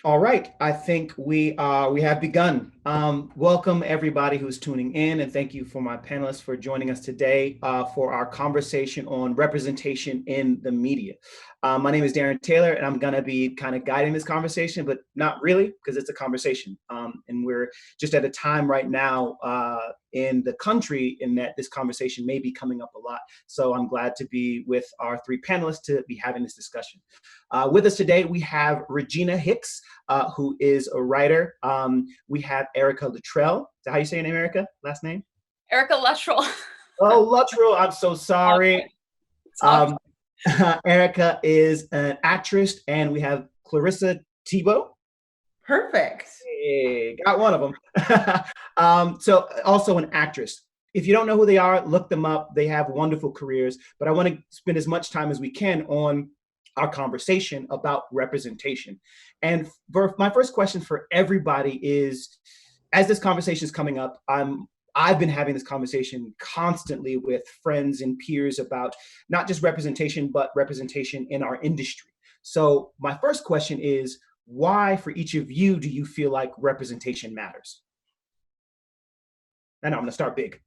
All right, I think we have begun. Welcome everybody who's tuning in, and thank you for my panelists for joining us today for our conversation on representation in the media. My name is Daren Taylor, and I'm going to be kind of guiding this conversation, but not really because it's a conversation, and we're just at a time right now in the country in that this conversation may be coming up a lot. So I'm glad to be with our three panelists to be having this discussion. With us today, we have Regina Hicks, who is a writer. We have Erica Luttrell. Is that how you say your name, Erica? Last name? Erica Luttrell. Oh, Luttrell. I'm so sorry. Erica is an actress, and we have Clarissa Thibeaux. Perfect. Hey, got one of them. So also an actress. If you don't know who they are, look them up. They have wonderful careers, but I want to spend as much time as we can on our conversation about representation. And my first question for everybody is, as this conversation is coming up, I've been having this conversation constantly with friends and peers about not just representation, but representation in our industry. So my first question is, why for each of you do you feel like representation matters? And I'm going to start big.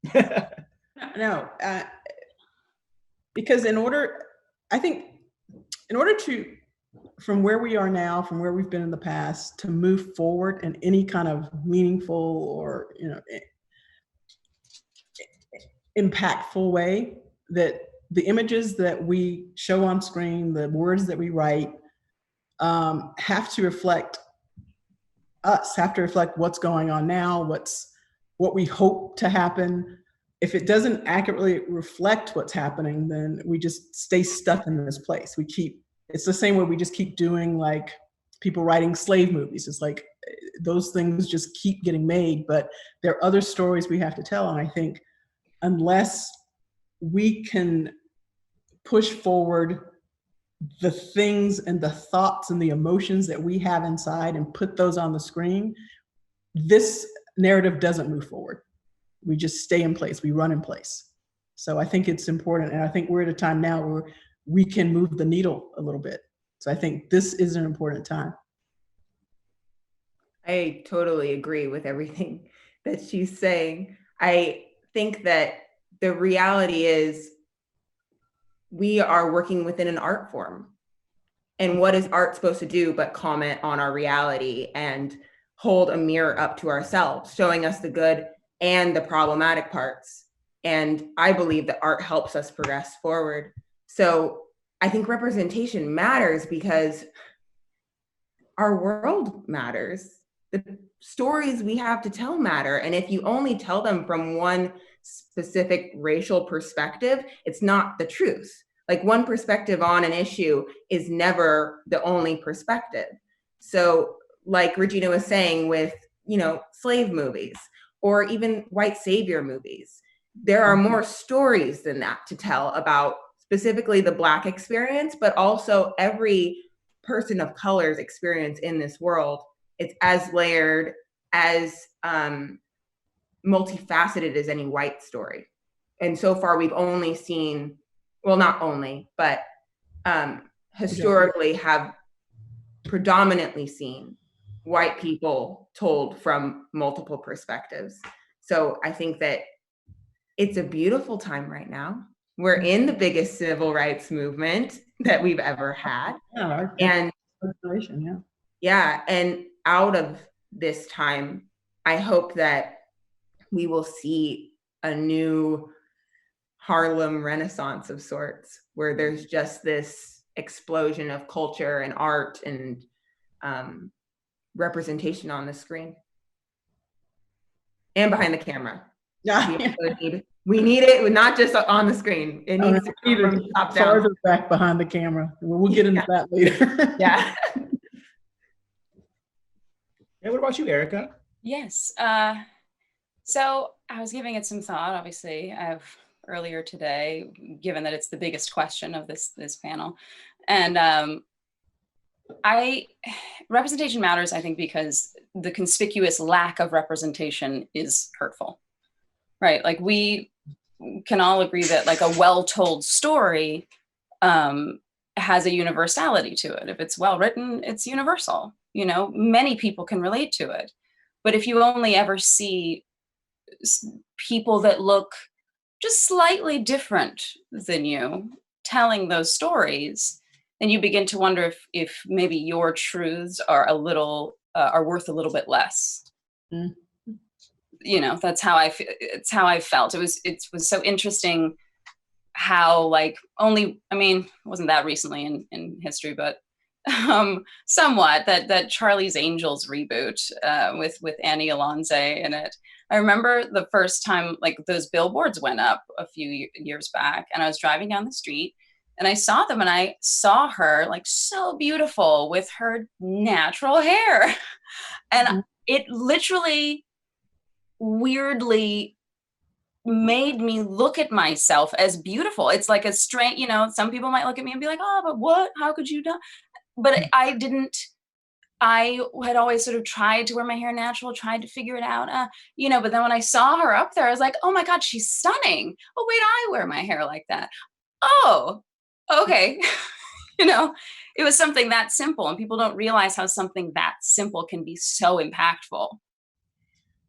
Because I think in order to, from where we are now, from where we've been in the past, to move forward in any kind of meaningful or impactful way, that the images that we show on screen, the words that we write, have to reflect us, have to reflect what's going on now, what we hope to happen. If it doesn't accurately reflect what's happening, then we just stay stuck in this place. It's the same way we just keep doing, like people writing slave movies. It's like those things just keep getting made, but there are other stories we have to tell. And I think unless we can push forward the things and the thoughts and the emotions that we have inside and put those on the screen, this narrative doesn't move forward. We just stay in place, we run in place. So I think it's important, and I think we're at a time now where we can move the needle a little bit. So I think this is an important time. I totally agree with everything that she's saying. I think that the reality is we are working within an art form. And what is art supposed to do but comment on our reality and hold a mirror up to ourselves, showing us the good and the problematic parts. And I believe that art helps us progress forward. So I think representation matters because our world matters. The stories we have to tell matter. And if you only tell them from one specific racial perspective, it's not the truth. Like one perspective on an issue is never the only perspective. So like Regina was saying with, slave movies or even white savior movies, there are more stories than that to tell about specifically the Black experience, but also every person of color's experience in this world. It's as layered, as multifaceted as any white story. And so far we've only seen, well, not only, but historically have predominantly seen white people told from multiple perspectives. So I think that it's a beautiful time right now. We're in the biggest civil rights movement that we've ever had. And out of this time, I hope that we will see a new Harlem Renaissance of sorts, where there's just this explosion of culture and art and representation on the screen and behind the camera. Yeah. We need it, not just on the screen. It needs to be top down. Farther back behind the camera. We'll get into that later. Yeah. And what about you, Erica? Yes. So I was giving it some thought, obviously, earlier today, given that it's the biggest question of this panel. And representation matters, I think, because the conspicuous lack of representation is hurtful, right? Like we can all agree that like a well-told story has a universality to it. If it's well written, it's universal. You know, many people can relate to it. But if you only ever see people that look just slightly different than you telling those stories, then you begin to wonder if maybe your truths are are worth a little bit less. Mm. You know, that's how it's how I felt. It was so interesting how, like, only, I mean, it wasn't that recently in history, but somewhat, that Charlie's Angels reboot with Annie Alonso in it. I remember the first time, like, those billboards went up a few years back, and I was driving down the street and I saw them, and I saw her, like, so beautiful with her natural hair. And Mhm. it literally weirdly made me look at myself as beautiful. It's like a strange, you know, some people might look at me and be like, oh, but what? How could you do? But I didn't. I had always sort of tried to wear my hair natural, tried to figure it out, you know, but then when I saw her up there, I was like, oh my God, she's stunning. Oh, wait, I wear my hair like that. Oh, okay. You know, it was something that simple, and people don't realize how something that simple can be so impactful.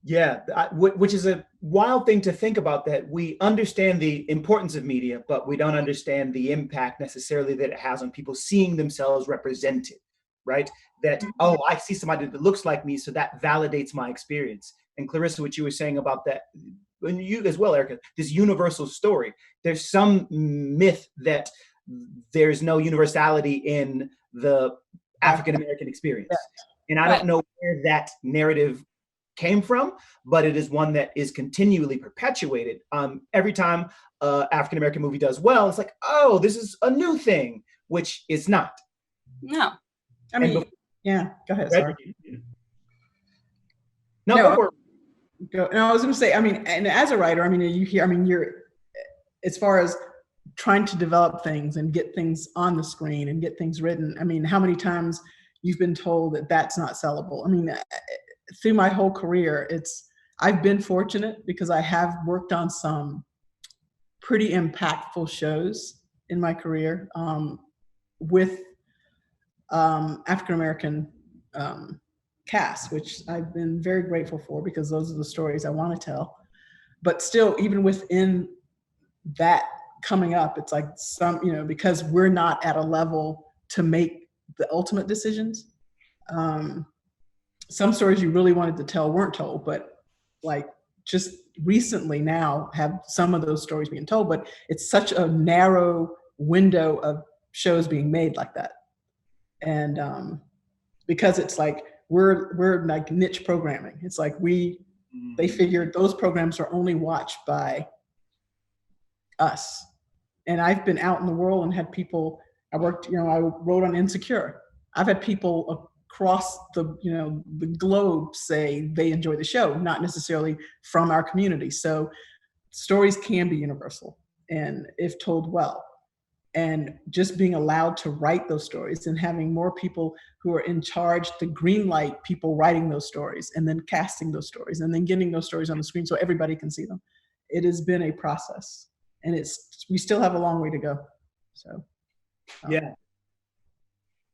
Yeah, which is a wild thing to think about, that we understand the importance of media, but we don't understand the impact necessarily that it has on people seeing themselves represented, right? That, oh, I see somebody that looks like me, so that validates my experience. And Clarissa, what you were saying about that, and you as well, Erica, this universal story. There's some myth that there's no universality in the African American experience. And I don't know where that narrative came from, but it is one that is continually perpetuated. Every time African American movie does well, it's like, oh, this is a new thing, which it's not. No. I mean, yeah, go ahead. Sorry. No, go for it. No, I was going to say, I mean, and as a writer, I mean, you hear, I mean, you're, as far as trying to develop things and get things on the screen and get things written, I mean, how many times you've been told that that's not sellable? I mean, through my whole career, I've been fortunate because I have worked on some pretty impactful shows in my career with African-American cast, which I've been very grateful for, because those are the stories I want to tell. But still, even within that coming up, it's like some, you know, because we're not at a level to make the ultimate decisions. Some stories you really wanted to tell weren't told, but like just recently now have some of those stories being told, but it's such a narrow window of shows being made like that. And because it's like, we're like niche programming. It's like they figured those programs are only watched by us. And I've been out in the world and had people, I wrote on Insecure. I've had people across the globe say they enjoy the show, not necessarily from our community. So stories can be universal, and if told well. And just being allowed to write those stories and having more people who are in charge to green light people writing those stories, and then casting those stories, and then getting those stories on the screen so everybody can see them. It has been a process, and we still have a long way to go. So yeah,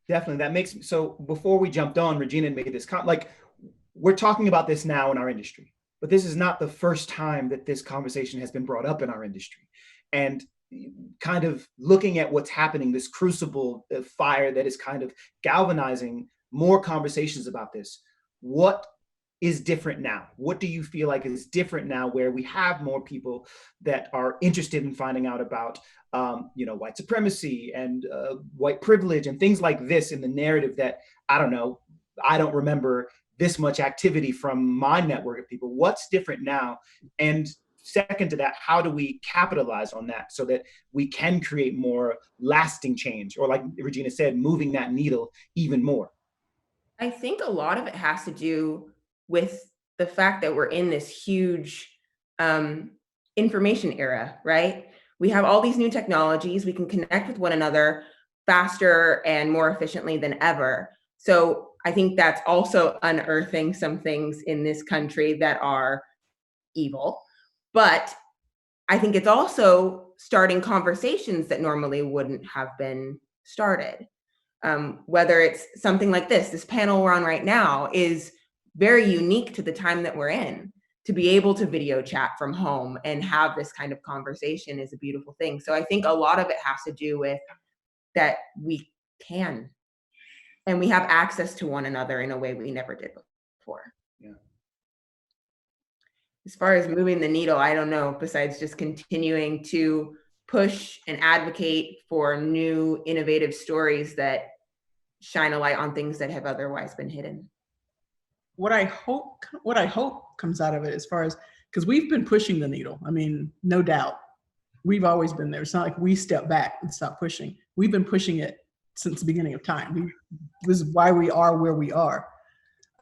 definitely. That makes, so before we jumped on, Regina made this like, we're talking about this now in our industry, but this is not the first time that this conversation has been brought up in our industry. And kind of looking at what's happening, this crucible fire that is kind of galvanizing more conversations about this. What is different now? What do you feel like is different now, where we have more people that are interested in finding out about white supremacy and white privilege and things like this in the narrative that, I don't remember this much activity from my network of people. What's different now? And second to that, how do we capitalize on that so that we can create more lasting change, or like Regina said, moving that needle even more? I think a lot of it has to do with the fact that we're in this huge information era, right? We have all these new technologies. We can connect with one another faster and more efficiently than ever. So I think that's also unearthing some things in this country that are evil. But I think it's also starting conversations that normally wouldn't have been started. Whether it's something like this panel we're on right now is very unique to the time that we're in. To be able to video chat from home and have this kind of conversation is a beautiful thing. So I think a lot of it has to do with that we can, and we have access to one another in a way we never did before. Yeah. As far as moving the needle, I don't know, besides just continuing to push and advocate for new innovative stories that shine a light on things that have otherwise been hidden. What I hope comes out of it, as far as, because we've been pushing the needle. I mean, no doubt, we've always been there. It's not like we step back and stop pushing. We've been pushing it since the beginning of time. This is why we are where we are.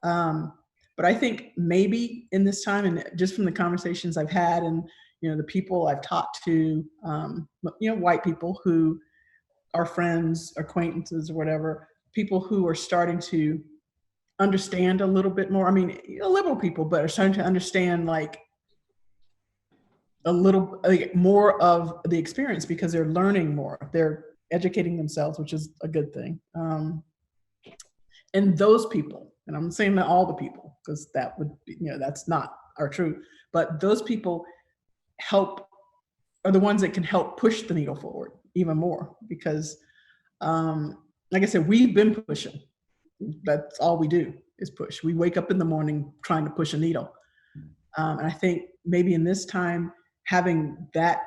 But I think maybe in this time, and just from the conversations I've had, and the people I've talked to, white people who are friends, acquaintances, or whatever, people who are starting to understand a little bit more. I mean, liberal people, but are starting to understand like a little more of the experience because they're learning more. They're educating themselves, which is a good thing. And those people, and I'm saying that all the people, because that would be, that's not our truth, but those people are the ones that can help push the needle forward even more because, like I said, we've been pushing. That's all we do is push. We wake up in the morning trying to push a needle. And I think maybe in this time, having that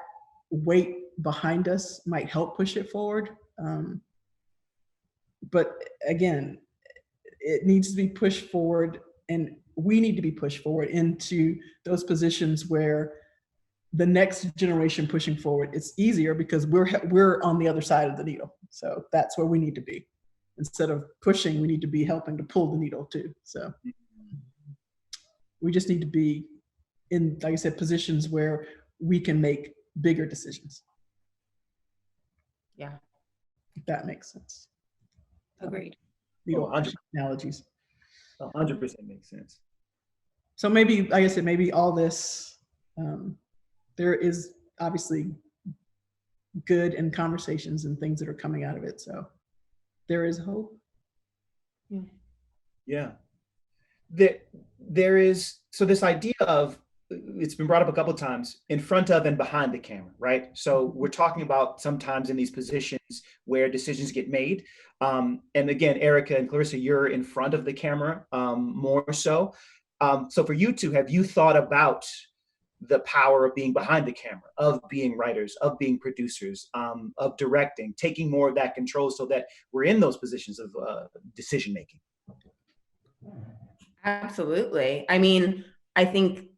weight behind us might help push it forward. But again, it needs to be pushed forward, and we need to be pushed forward into those positions where the next generation pushing forward, it's easier because we're on the other side of the needle. So that's where we need to be. Instead of pushing, we need to be helping to pull the needle too. So we just need to be in, like I said, positions where we can make bigger decisions. Yeah. If that makes sense. Agreed. Needle analogies. 100% makes sense. So maybe, like I said, maybe all this, there is obviously good in conversations and things that are coming out of it. So there is hope. Yeah. There is, so this idea of, it's been brought up a couple of times, in front of and behind the camera, right? So we're talking about sometimes in these positions where decisions get made. And again, Erica and Clarissa, you're in front of the camera more so. So for you two, have you thought about the power of being behind the camera, of being writers, of being producers, of directing, taking more of that control so that we're in those positions of decision making? Absolutely. I mean, I think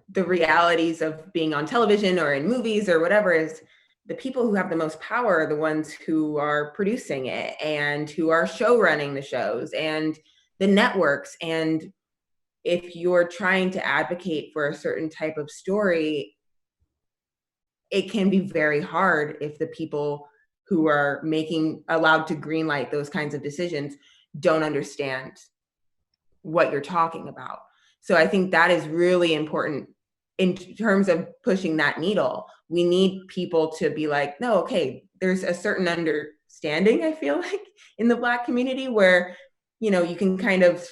the realities of being on television or in movies or whatever is the people who have the most power are the ones who are producing it and who are show running the shows and the networks. And if you're trying to advocate for a certain type of story, it can be very hard if the people who are allowed to greenlight those kinds of decisions don't understand what you're talking about. So I think that is really important in terms of pushing that needle. We need people to be like, no, okay, there's a certain understanding, I feel like, in the Black community where, you can kind of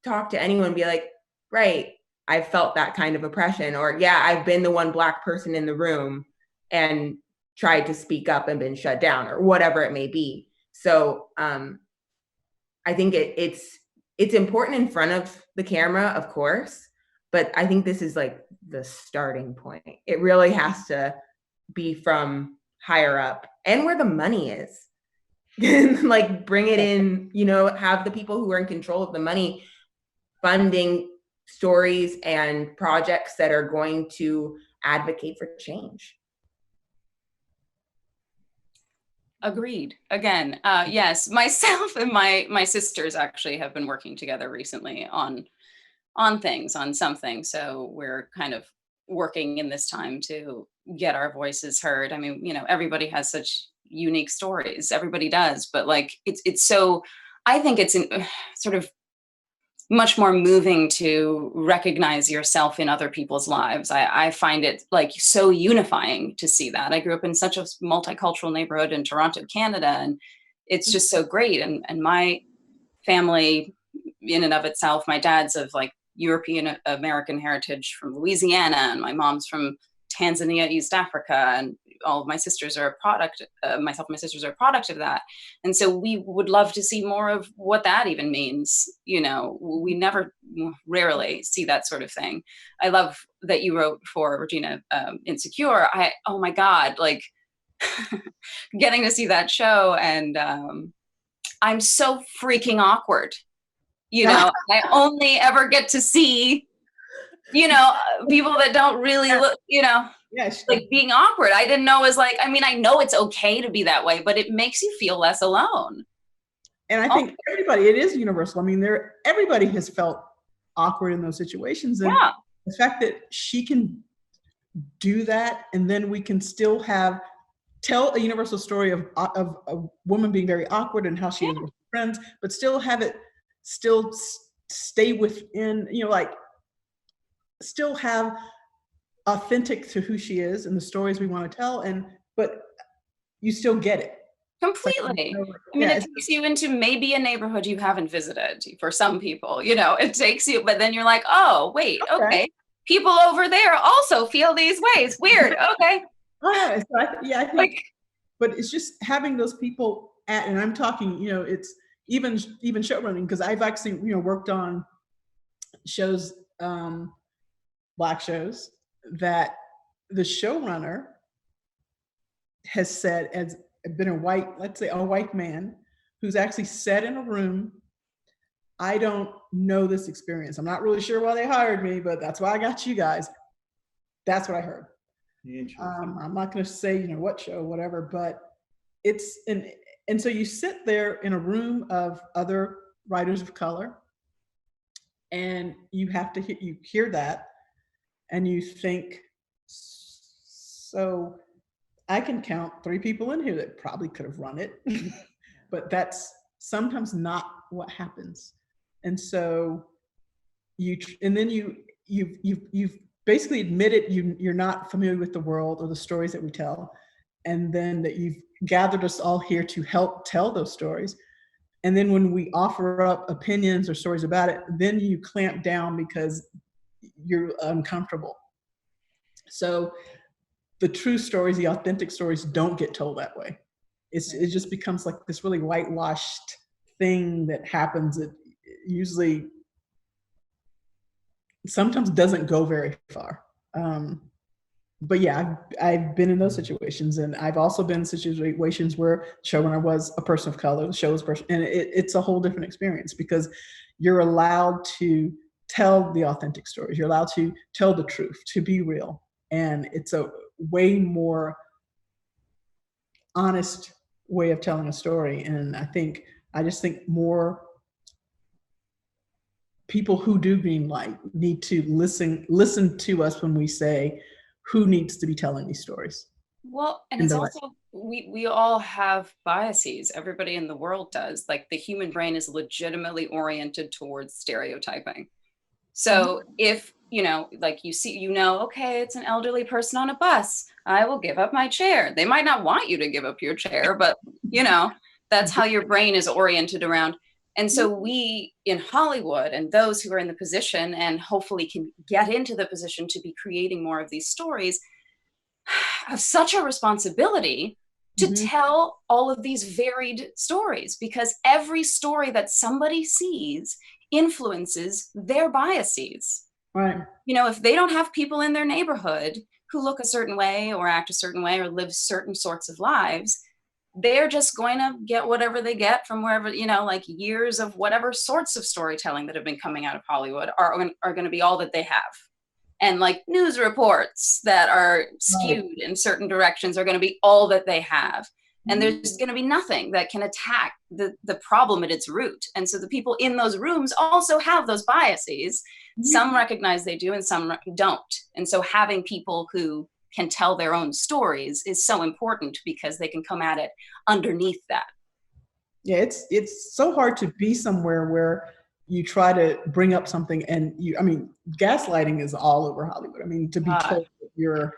talk to anyone and be like, right, I've felt that kind of oppression, or yeah, I've been the one Black person in the room and tried to speak up and been shut down, or whatever it may be. So I think it's important in front of the camera, of course, but I think this is like the starting point. It really has to be from higher up and where the money is. Like bring it in, have the people who are in control of the money funding stories and projects that are going to advocate for change. Agreed. Again, yes, myself and my sisters actually have been working together recently on something. So we're kind of working in this time to get our voices heard. I mean, everybody has such unique stories. Everybody does, but like it's so. I think it's sort of much more moving to recognize yourself in other people's lives. I find it like so unifying to see that. I grew up in such a multicultural neighborhood in Toronto, Canada, and it's just so great. And my family in and of itself, my dad's of like European American heritage from Louisiana, and my mom's from Tanzania, East Africa, and all of my sisters are a product, myself and my sisters are a product of that. And so we would love to see more of what that even means. You know, we rarely see that sort of thing. I love that you wrote for Regina Insecure. Oh my God, like getting to see that show, and I'm so freaking awkward. You know, I only ever get to see, you know, people that don't really look, you know, like being awkward. I didn't know it was like, I mean, I know it's okay to be that way, but it makes you feel less alone. And I think everybody, it is universal. I mean, everybody has felt awkward in those situations. And the fact that she can do that, and then we can still tell a universal story of a woman being very awkward and how she is with friends, but still have it stay within, you know, like still have authentic to who she is and the stories we want to tell, but you still get it completely. I mean, it takes you into maybe a neighborhood you haven't visited for some people, you know, it takes you, but then you're like, oh wait, okay. People over there also feel these ways. Weird. Okay. So I think like, but it's just having those people and I'm talking, you know, it's even show running, because I've actually, you know, worked on shows, Black shows, that the showrunner has said, has been a white man who's actually said in a room, I don't know this experience. I'm not really sure why they hired me, but that's why I got you guys. That's what I heard. I'm not going to say, you know, what show, whatever, but it's and so you sit there in a room of other writers of color, and you have to hear that, and you think, so I can count 3 people in here that probably could have run it, but that's sometimes not what happens. And so you've basically admitted you're not familiar with the world or the stories that we tell, and then that you've gathered us all here to help tell those stories. And then when we offer up opinions or stories about it, then you clamp down because you're uncomfortable. So the true stories, the authentic stories, don't get told that way. It just becomes like this really whitewashed thing that happens that usually sometimes doesn't go very far. But yeah, I've been in those situations, and I've also been in situations where showrunner was a person of color, the show was person, and it's a whole different experience because you're allowed to tell the authentic stories. You're allowed to tell the truth, to be real, and it's a way more honest way of telling a story. And I just think more people who do green light need to listen to us when we say who needs to be telling these stories. Well, and it's also, we all have biases. Everybody in the world does. Like the human brain is legitimately oriented towards stereotyping. So if, you know, like you see, you know, okay, it's an elderly person on a bus, I will give up my chair. They might not want you to give up your chair, but you know, that's how your brain is oriented around. And so we in Hollywood, and those who are in the position and hopefully can get into the position to be creating more of these stories, have such a responsibility to tell all of these varied stories, because every story that somebody sees influences their biases. Right. You know, if they don't have people in their neighborhood who look a certain way or act a certain way or live certain sorts of lives, they're just going to get whatever they get from wherever, you know, like years of whatever sorts of storytelling that have been coming out of Hollywood are going to be all that they have. And like news reports that are skewed in certain directions are going to be all that they have. And there's going to be nothing that can attack the problem at its root. And so the people in those rooms also have those biases. Some recognize they do and some don't. And so having people who can tell their own stories is so important because they can come at it underneath that. Yeah, it's so hard to be somewhere where you try to bring up something and gaslighting is all over Hollywood. I mean, to be told that you're,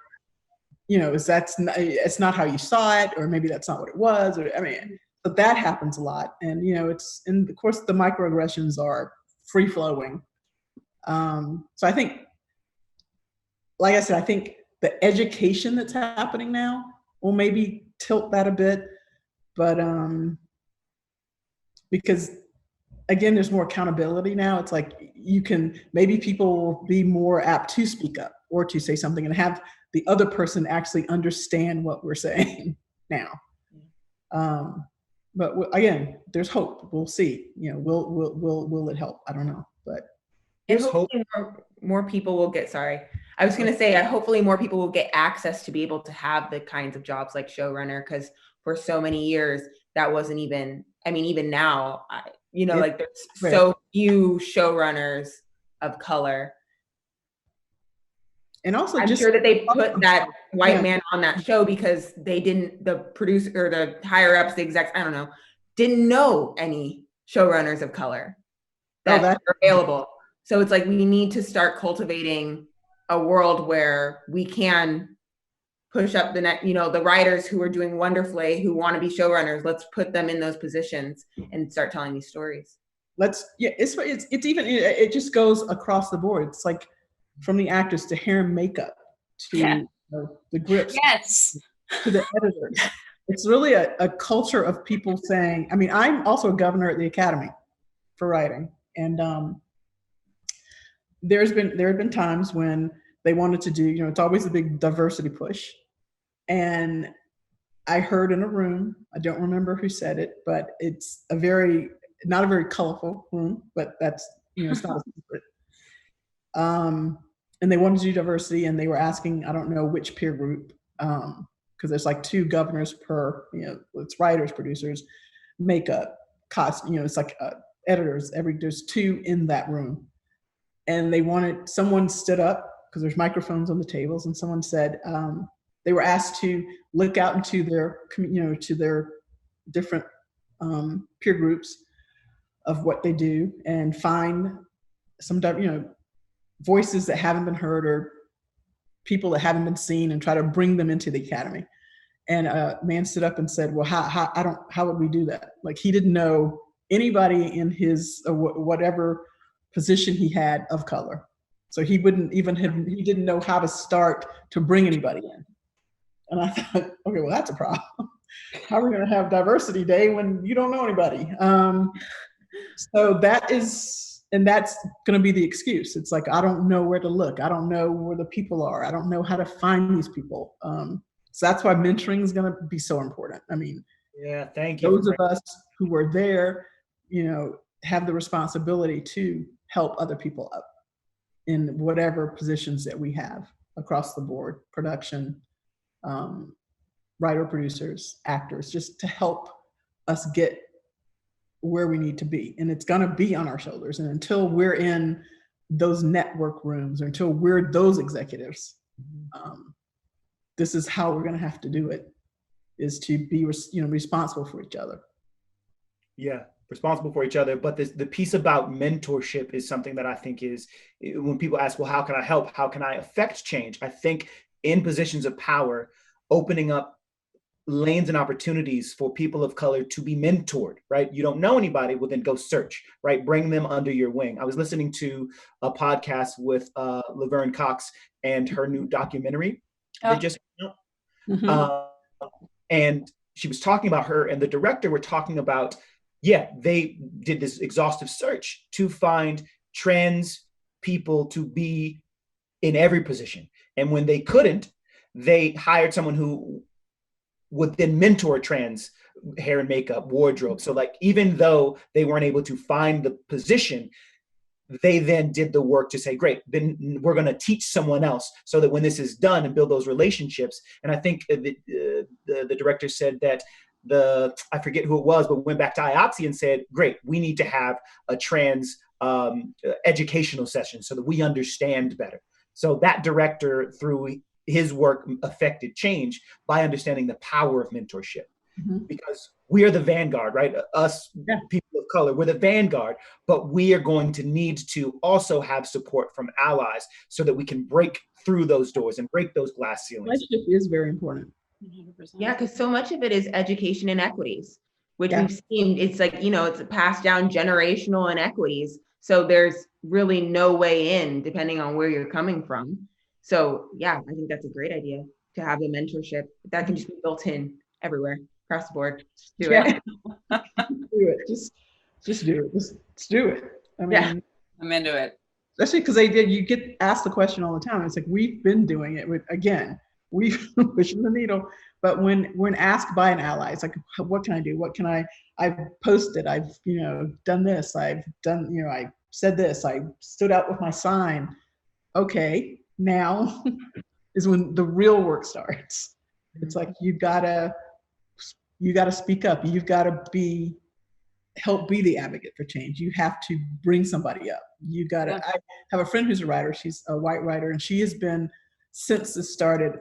you know, it's not how you saw it, or maybe that's not what it was. Or, I mean, So that happens a lot. And, and of course the microaggressions are free flowing. So I think, like I said, I think the education that's happening now will maybe tilt that a bit, but because again, there's more accountability now. It's like maybe people will be more apt to speak up or to say something and have the other person actually understand what we're saying now. But again, there's hope. We'll see. Will it help? I don't know, but and hopefully more people will get. Sorry, I was going to say, hopefully more people will get access to be able to have the kinds of jobs like showrunner, because for so many years that wasn't even. I mean, even now, like there's so few showrunners of color. And also, I'm sure that they put that white man on that show because the producer or the higher ups, the execs, I don't know, didn't know any showrunners of color that are available. So it's like we need to start cultivating a world where we can push up the next, the writers who are doing wonderfully, who want to be showrunners. Let's put them in those positions and start telling these stories. It's even, it just goes across the board. It's like from the actors to hair and makeup to the grips, yes, to the editors. It's really a culture of people saying, I mean, I'm also a governor at the Academy for writing. And there have been times when they wanted to do, it's always a big diversity push. And I heard in a room, I don't remember who said it, but it's not a very colorful room, but that's, it's not a secret. And they wanted to do diversity, and they were asking, I don't know which peer group, because there's like 2 governors per, it's writers, producers, makeup, cost, it's like editors, there's 2 in that room. And someone stood up, because there's microphones on the tables, and someone said, they were asked to look out into their, to their different peer groups of what they do and find some, voices that haven't been heard or people that haven't been seen and try to bring them into the Academy. And a man stood up and said, well, how would we do that? Like, he didn't know anybody in his, whatever position he had of color. So he didn't know how to start to bring anybody in. And I thought, okay, well, that's a problem. How are we going to have diversity day when you don't know anybody? So that's going to be the excuse. It's like, I don't know where to look. I don't know where the people are. I don't know how to find these people. So that's why mentoring is going to be so important. I mean, yeah, thank you. Those of us who were there, have the responsibility to help other people up in whatever positions that we have across the board, production, writer, producers, actors, just to help us get where we need to be. And it's going to be on our shoulders. And until we're in those network rooms, or until we're those executives, this is how we're going to have to do it, is to be responsible for each other. Yeah, responsible for each other. But the piece about mentorship is something that I think is, when people ask, well, how can I help? How can I affect change? I think in positions of power, opening up lanes and opportunities for people of color to be mentored, right? You don't know anybody, well, then go search, right? Bring them under your wing. I was listening to a podcast with Laverne Cox and her new documentary. They just, and she was talking about her and the director were talking about, they did this exhaustive search to find trans people to be in every position. And when they couldn't, they hired someone who would then mentor trans hair and makeup, wardrobe. So like, even though they weren't able to find the position, they then did the work to say, great, then we're going to teach someone else so that when this is done, and build those relationships. And I think the director said that I forget who it was, but went back to IOPSI and said, great, we need to have a trans educational session so that we understand better. So that director, through his work, affected change by understanding the power of mentorship. Because we are the vanguard, right? Us people of color, we're the vanguard, but we are going to need to also have support from allies so that we can break through those doors and break those glass ceilings. Relationship is very important. 100%. Yeah, because so much of it is education inequities. which Yeah. we've seen, it's like, it's passed down generational inequities. So there's really no way in, depending on where you're coming from. So yeah, I think that's a great idea to have the mentorship. That can just be built in everywhere, across the board. Just do it. Do it. Just do it. Just do it. I mean, I'm into it. Especially because you get asked the question all the time. It's like, we've been doing it we've pushing the needle. But when asked by an ally, it's like, what can I do? What can I've posted, I've, done this, I've done, I said this, I stood out with my sign. Okay, now is when the real work starts. It's like, you gotta speak up. You've gotta help be the advocate for change. You have to bring somebody up. You gotta, Yeah. I have a friend who's a writer. She's a white writer, and she has been, since this started,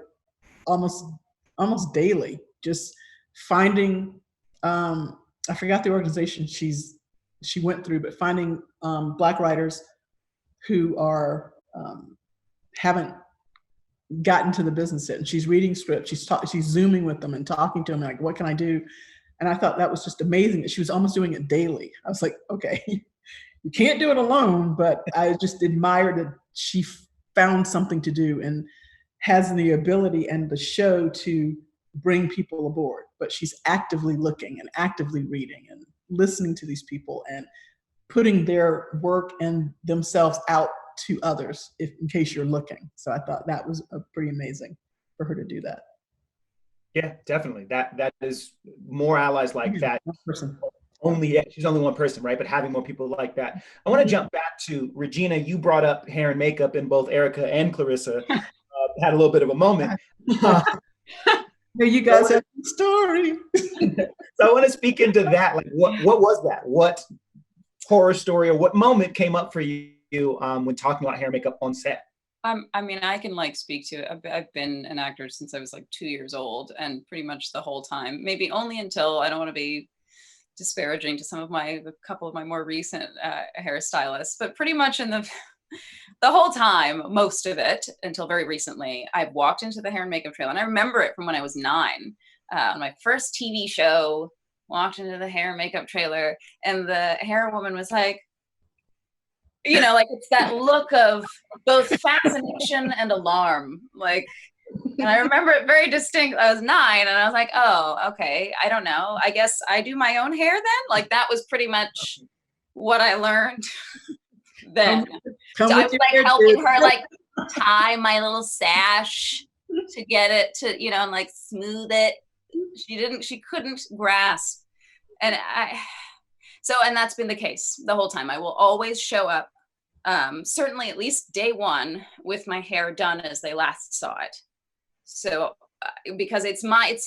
almost daily, just finding, I forgot the organization she went through, but finding Black writers who are, haven't gotten to the business yet. And she's reading scripts, she's Zooming with them and talking to them, like, what can I do? And I thought that was just amazing that she was almost doing it daily. I was like, okay, you can't do it alone, but I just admired that she found something to do and has the ability and the show to bring people aboard. But she's actively looking and actively reading and listening to these people and putting their work and themselves out to others, in case you're looking. So I thought that was pretty amazing for her to do that. Yeah, definitely. That is more allies like that. Person. She's only one person, right? But having more people like that. I want to jump back to Regina. You brought up hair and makeup, and both Erica and Clarissa had a little bit of a moment. You guys have a story. So I want to speak into that. Like, what was that? What horror story or what moment came up for you when talking about hair and makeup on set? I mean, I can speak to it. I've been an actor since I was 2 years old, and pretty much the whole time, maybe only until, I don't want to be disparaging to a couple of my more recent hairstylists, but pretty much in the whole time, most of it, until very recently, I've walked into the hair and makeup trailer, and I remember it from when I was 9, on my first TV show, walked into the hair and makeup trailer, and the hair woman was like, it's that look of both fascination and alarm. And I remember it very distinct. I was 9 and I was like, oh, okay. I don't know. I guess I do my own hair then. That was pretty much what I learned then. So I was helping her tie my little sash to get it to, and smooth it. She couldn't grasp. And and that's been the case the whole time. I will always show up, certainly at least day 1, with my hair done as they last saw it. So because it's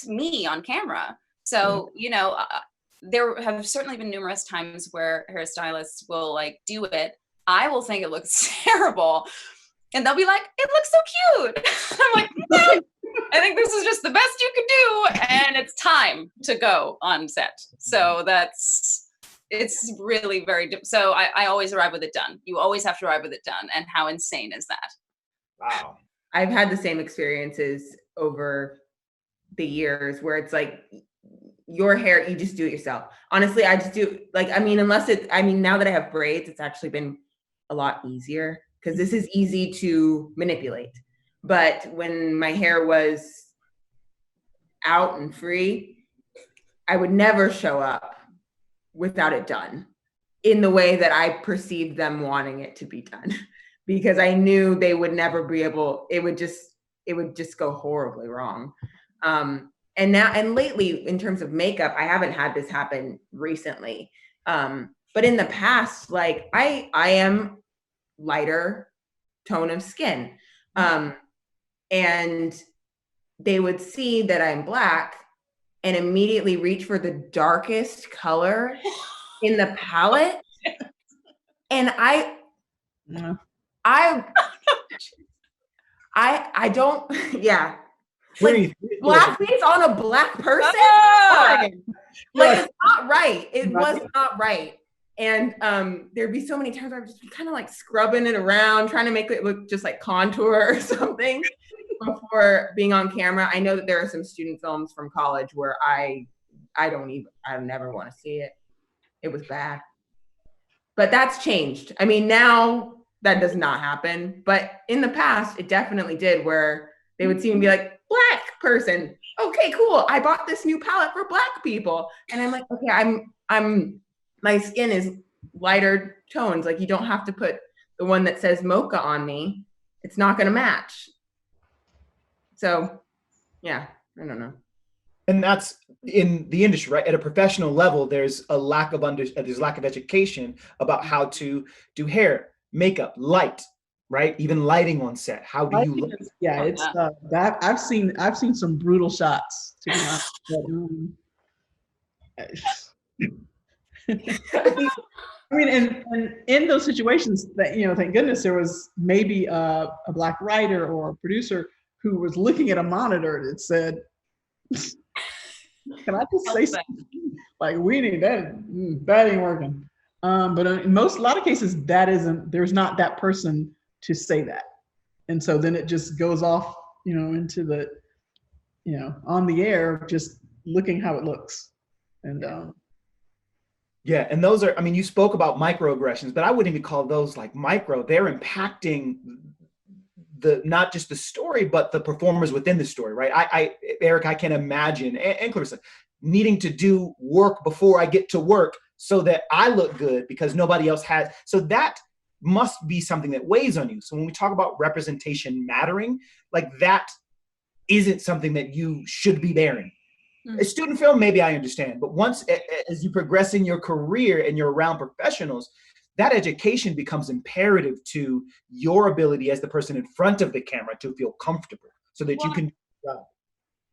me on camera. So, there have certainly been numerous times where hairstylists will do it. I will think it looks terrible. And they'll be like, it looks so cute. I'm like, no, I think this is just the best you can do. And it's time to go on set. So it's really very, so I always arrive with it done. You always have to arrive with it done. And how insane is that? Wow. I've had the same experiences over the years where it's your hair, you just do it yourself. Honestly, I just do, now that I have braids, it's actually been a lot easier because this is easy to manipulate. But when my hair was out and free, I would never show up without it done in the way that I perceived them wanting it to be done, because I knew they would never be able, it would just go horribly wrong. And lately, in terms of makeup, I haven't had this happen recently. But in the past, I am lighter tone of skin. And they would see that I'm Black and immediately reach for the darkest color in the palette. And I don't, yeah. Blackface on a Black person? It's not right. It was not right. And there'd be so many times where I'd just be kind of scrubbing it around, trying to make it look just like contour or something before being on camera. I know that there are some student films from college where I I never want to see it. It was bad. But that's changed. I mean, now that does not happen. But in the past, it definitely did, where they would see me and be like, Black person. Okay, cool. I bought this new palette for Black people. And I'm like, okay, my skin is lighter tones. Like, you don't have to put the one that says mocha on me. It's not going to match. So, yeah, I don't know. And that's in the industry, right? At a professional level, there's a lack of education about how to do hair, makeup, light, right? Even lighting on set. How do you look? Yeah, it's that I've seen some brutal shots, to be honest. I mean, and in those situations, that, you know, thank goodness there was maybe a Black writer or a producer who was looking at a monitor that said, "Can I just say something? Like, we need that. That ain't working." But in a lot of cases, there's not that person to say that, and so then it just goes off, you know, into the, you know, on the air, just looking how it looks, and yeah, and those are, I mean, you spoke about microaggressions, but I wouldn't even call those like micro. They're impacting not just the story, but the performers within the story, right? Eric, I can imagine, and Clarissa, needing to do work before I get to work so that I look good because nobody else has. So that must be something that weighs on you. So when we talk about representation mattering, like that isn't something that you should be bearing. A student film, maybe I understand, but once, as you progress in your career and you're around professionals, that education becomes imperative to your ability as the person in front of the camera to feel comfortable so that you can.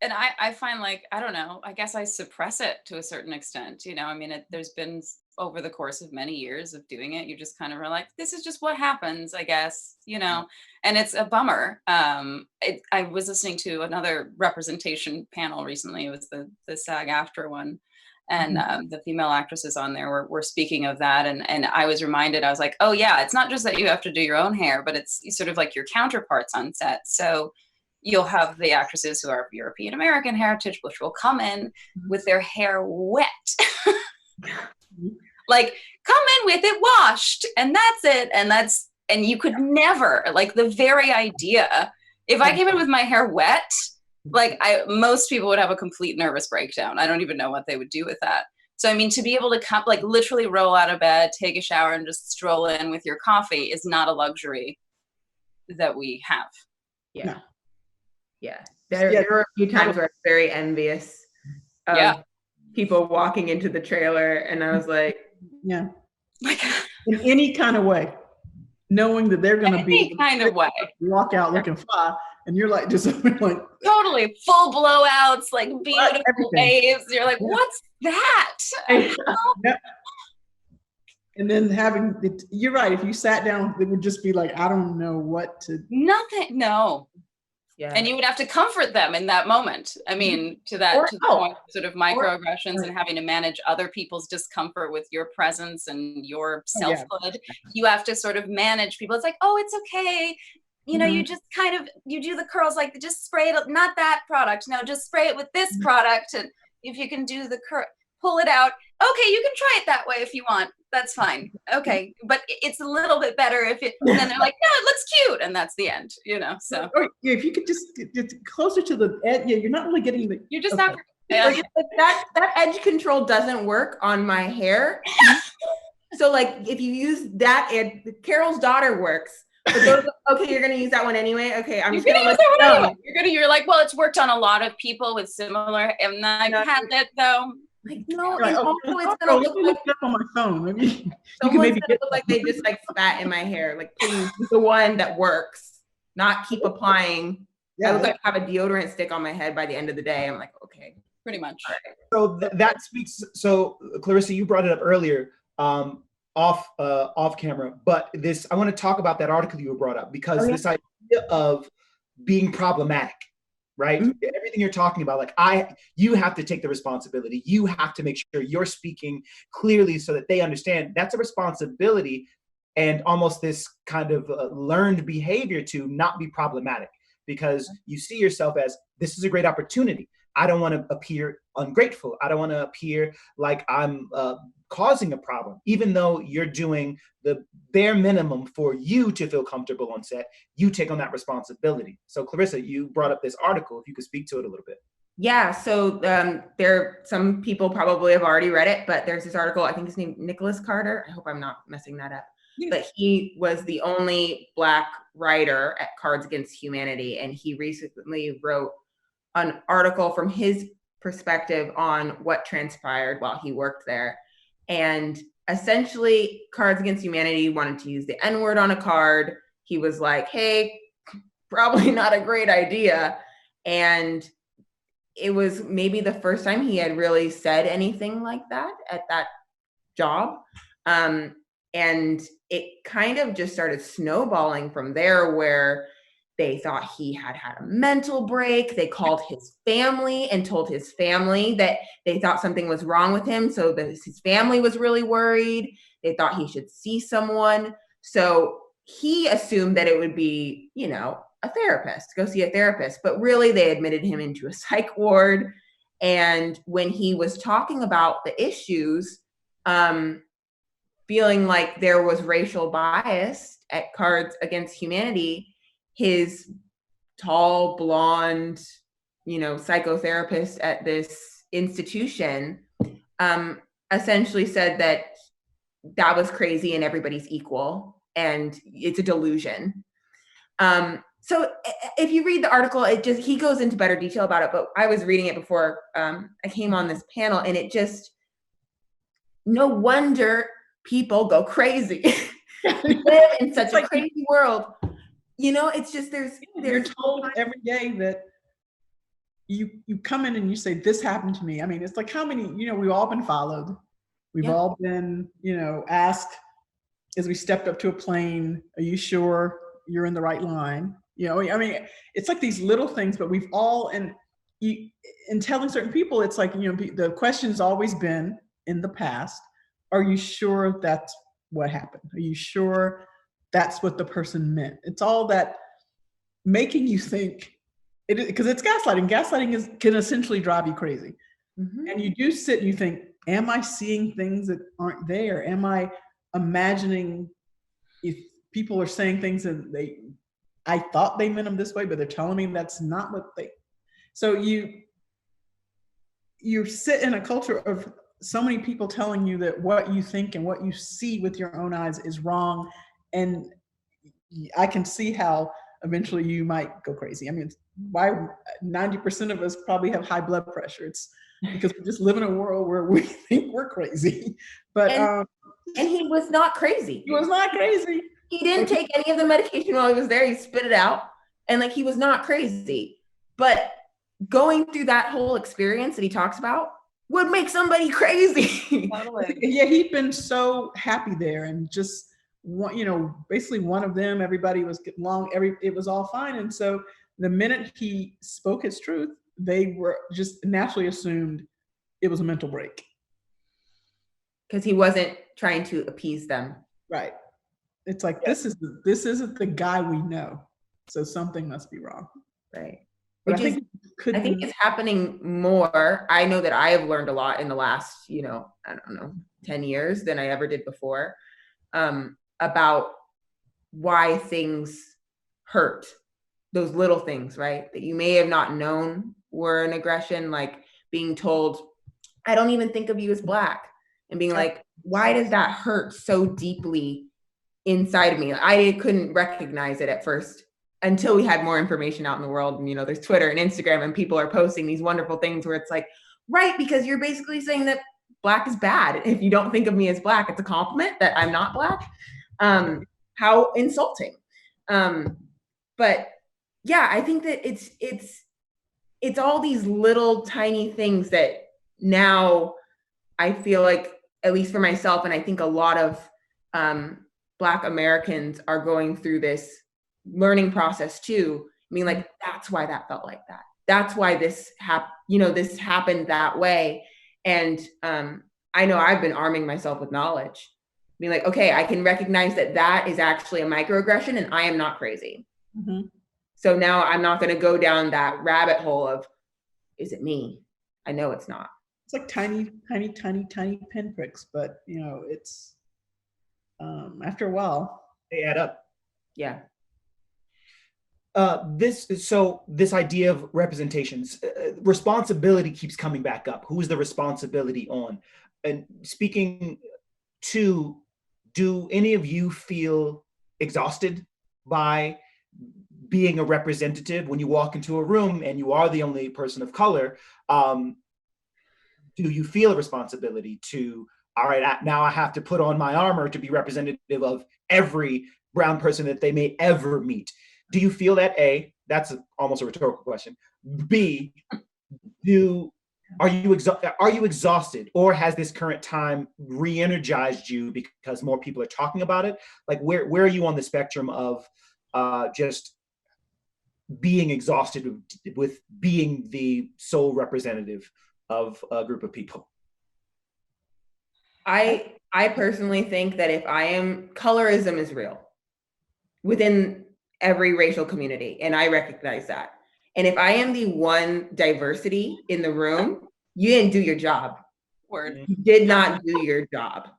And I find, like, I don't know, I guess I suppress it to a certain extent, you know. I mean, there's been, over the course of many years of doing it, you just kind of are like, this is just what happens, I guess, you know, and it's a bummer. I was listening to another representation panel recently. It was the SAG-AFTRA one. And the female actresses on there were speaking of that. And I was reminded, I was like, oh yeah, it's not just that you have to do your own hair, but it's sort of like your counterparts on set. So you'll have the actresses who are of European American heritage, which will come in with their hair wet. Like, come in with it washed, and that's it. And you could never, like, the very idea, if I came in with my hair wet, like, most people would have a complete nervous breakdown. I don't even know what they would do with that. So, I mean, to be able to come, like, literally roll out of bed, take a shower, and just stroll in with your coffee is not a luxury that we have. Yeah. No. Yeah. There were a few times where I was very envious of people walking into the trailer, and I was like, yeah. In any kind of way, knowing that they're going to be kind of way, walk out looking fly, and you're like, just like totally full blowouts, like beautiful waves. You're like, what's that? Yep. And then having it, you're right. If you sat down, it would just be like, I don't know what to. Nothing. No. Yeah. And you would have to comfort them in that moment. I mean, to the point, sort of microaggressions and having to manage other people's discomfort with your presence and your selfhood. You have to sort of manage people. It's like, oh, it's okay. You know, you just kind of, you do the curls, like, just spray it, not that product. No, just spray it with this product. And if you can do the curl, pull it out. Okay, you can try it that way if you want. That's fine. Okay, but it's a little bit better if it, and then they're like, no, it looks cute. And that's the end, you know, so. Yeah, if you could just get closer to the edge, you're not really getting the. You're just not. Like, that edge control doesn't work on my hair. So, like, if you use that, Carol's daughter works. But those, okay, you're gonna use that one anyway. Okay, I'm just gonna use that one anyway. You're like, well, it's worked on a lot of people with similar, and I had it though. Like, no, it's gonna look like up on my phone. Maybe someone's gonna look like they just like spat in my hair. Like, please, the one that works, not keep applying. I look like I have a deodorant stick on my head by the end of the day. I'm like, okay, pretty much. Right. So that speaks. So Clarissa, you brought it up earlier, off camera, but this, I want to talk about that article you brought up, because this idea of being problematic. Right? Everything you're talking about, like, you have to take the responsibility. You have to make sure you're speaking clearly so that they understand that's a responsibility, and almost this kind of learned behavior to not be problematic, because you see yourself as, this is a great opportunity. I don't want to appear ungrateful. I don't want to appear like I'm causing a problem, even though you're doing the bare minimum for you to feel comfortable on set. You take on that responsibility. So Clarissa, you brought up this article. If you could speak to it a little bit. Yeah, so some people probably have already read it, but there's this article, I think his name Nicholas Carter. I hope I'm not messing that up. But he was the only Black writer at Cards Against Humanity, and he recently wrote an article from his perspective on what transpired while he worked there. And essentially, Cards Against Humanity wanted to use the N-word on a card. He was like, hey, probably not a great idea. And it was maybe the first time he had really said anything like that at that job. And it kind of just started snowballing from there, where they thought he had a mental break. They called his family and told his family that they thought something was wrong with him. So that his family was really worried. They thought he should see someone. So he assumed that it would be, a therapist, go see a therapist. But really, they admitted him into a psych ward. And when he was talking about the issues, feeling like there was racial bias at Cards Against Humanity, his tall, blonde, psychotherapist at this institution essentially said that was crazy and everybody's equal and it's a delusion. So if you read the article, he goes into better detail about it, but I was reading it before I came on this panel, and it just, no wonder people go crazy. We live in such a crazy world. It's just you're told every day that you come in and you say, this happened to me. I mean, it's like how many, we've all been followed. We've all been, asked as we stepped up to a plane, are you sure you're in the right line? I mean, it's like these little things, but we've all, in telling certain people, it's like, the question's always been in the past, are you sure that's what happened? Are you sure that's what the person meant? It's all that making you think, because it's gaslighting. Gaslighting can essentially drive you crazy. Mm-hmm. And you do sit and you think, am I seeing things that aren't there? Am I imagining if people are saying things and I thought they meant them this way, but they're telling me that's not what so you sit in a culture of so many people telling you that what you think and what you see with your own eyes is wrong. And I can see how eventually you might go crazy. I mean, why 90% of us probably have high blood pressure. It's because we just live in a world where we think we're crazy. But and he was not crazy. He was not crazy. He didn't take any of the medication while he was there. He spit it out. And he was not crazy. But going through that whole experience that he talks about would make somebody crazy. Yeah, he'd been so happy there, and just basically one of them, everybody was getting along, it was all fine. And so the minute he spoke his truth, they were just naturally assumed it was a mental break. Because he wasn't trying to appease them. Right. It's like, this isn't the guy we know. So something must be wrong. Right. But I think it's happening more. I know that I have learned a lot in the last, 10 years than I ever did before, about why things hurt. Those little things, right? That you may have not known were an aggression, like being told, I don't even think of you as Black, and being like, why does that hurt so deeply inside of me? I couldn't recognize it at first until we had more information out in the world. And, there's Twitter and Instagram, and people are posting these wonderful things where it's like, right, because you're basically saying that Black is bad. If you don't think of me as Black, it's a compliment that I'm not Black. How insulting. But yeah, I think that it's all these little tiny things that now I feel like, at least for myself, and I think a lot of Black Americans are going through this learning process too. I mean, that's why that felt like that. That's why this happened that way. And I know I've been arming myself with knowledge. Being like, okay, I can recognize that is actually a microaggression, and I am not crazy. Mm-hmm. So now I'm not going to go down that rabbit hole of is it me? I know it's not. It's like tiny pinpricks, but you know, it's after a while They add up. Yeah. This idea of representations, responsibility keeps coming back up. Who's the responsibility on? And speaking to, do any of you feel exhausted by being a representative when you walk into a room and you are the only person of color? Do you feel a responsibility to, all right, now I have to put on my armor to be representative of every brown person that they may ever meet? Do you feel that? A, that's almost a rhetorical question. B, are you exhausted, or has this current time re-energized you because more people are talking about it? Like, where are you on the spectrum of just being exhausted with being the sole representative of a group of people? I personally think that if I am, colorism is real within every racial community, and I recognize that. And if I am the one diversity in the room, you didn't do your job. Word. You did not do your job.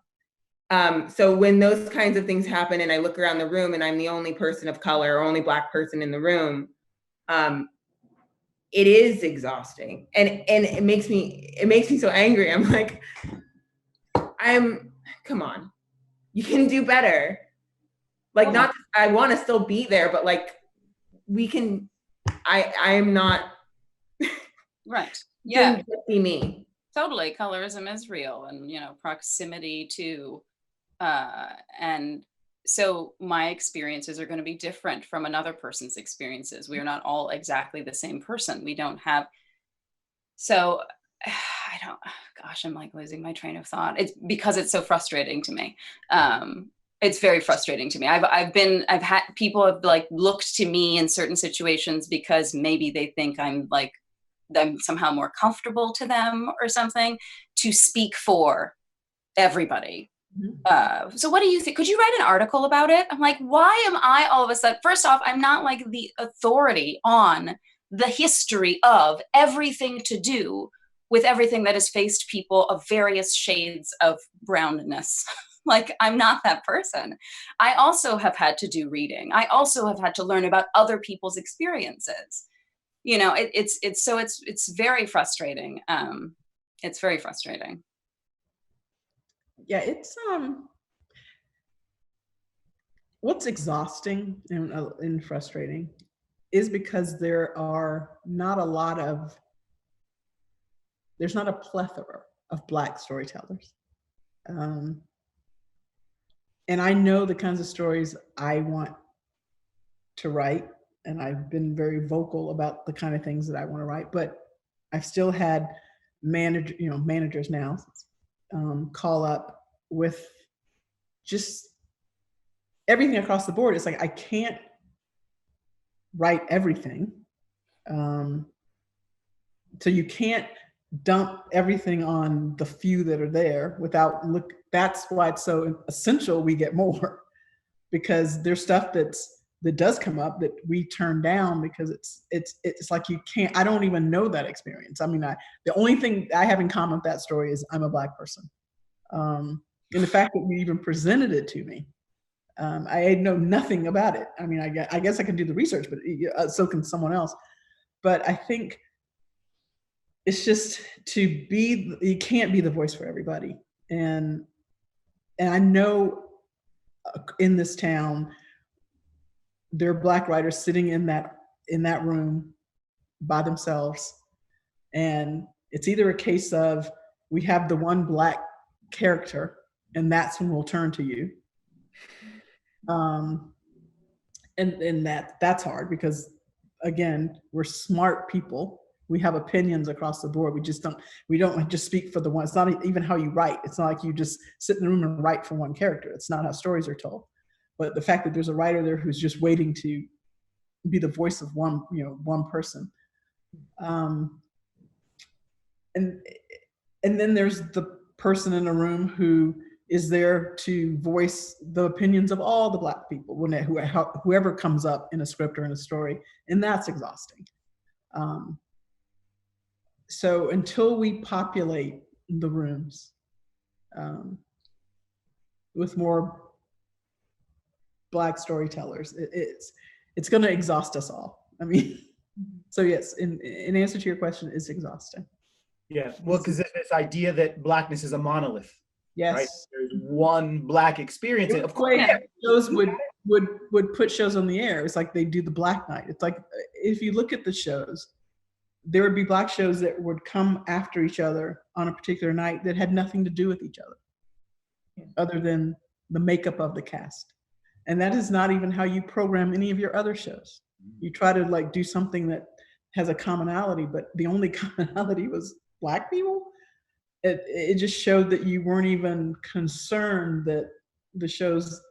So when those kinds of things happen and I look around the room and I'm the only person of color or only Black person in the room, it is exhausting. And it makes me so angry. I'm like, come on, you can do better. Like, not, I want to still be there, but like, we can, I'm not. Right. Yeah. See me. Totally. Colorism is real, and, you know, proximity to, and so my experiences are going to be different from another person's experiences. We are not all exactly the same person. We don't have, so gosh, I'm like losing my train of thought. It's because it's so frustrating to me. It's very frustrating to me. I've had people have like looked to me in certain situations because maybe they think I'm somehow more comfortable to them or something, to speak for everybody. So what do you think? Could you write an article about it? I'm like, why am I all of a sudden, first off, I'm not like the authority on the history of everything to do with everything that has faced people of various shades of brownness. Like, I'm not that person. I also have had to do reading. I also have had to learn about other people's experiences. You know, it's very frustrating. It's very frustrating. Yeah, it's what's exhausting and frustrating is because there's not a plethora of Black storytellers. And I know the kinds of stories I want to write, and I've been very vocal about the kind of things that I want to write, but I've still had managers now call up with just everything across the board. It's like, I can't write everything. So you can't dump everything on the few that are there that's why it's so essential we get more, because there's stuff that does come up that we turn down because it's like, you can't, I don't even know that experience. I mean, the only thing I have in common with that story is I'm a Black person. And the fact that you even presented it to me, I know nothing about it. I mean, I guess I can do the research, but so can someone else. But I think it's just you can't be the voice for everybody. And I know in this town, there are Black writers sitting in that room by themselves. And it's either a case of, we have the one Black character, and that's when we'll turn to you. And that's hard because, again, we're smart people. We have opinions across the board. We don't just speak for the one. It's not even how you write. It's not like you just sit in the room and write for one character. It's not how stories are told. But the fact that there's a writer there who's just waiting to be the voice of one person. And then there's the person in the room who is there to voice the opinions of all the Black people, whoever comes up in a script or in a story, and that's exhausting. so until we populate the rooms with more Black storytellers, it's going to exhaust us all. I mean, so yes, in answer to your question, it's exhausting. Yeah, well, because this idea that Blackness is a monolith. Yes. Right? There's one Black experience. And of course, yeah. Shows would put shows on the air. It's like they do the Black Night. It's like, if you look at the shows, there would be Black shows that would come after each other on a particular night that had nothing to do with each other, other than the makeup of the cast. And that is not even how you program any of your other shows. You try to like do something that has a commonality, but the only commonality was Black people. It just showed that you weren't even concerned that the shows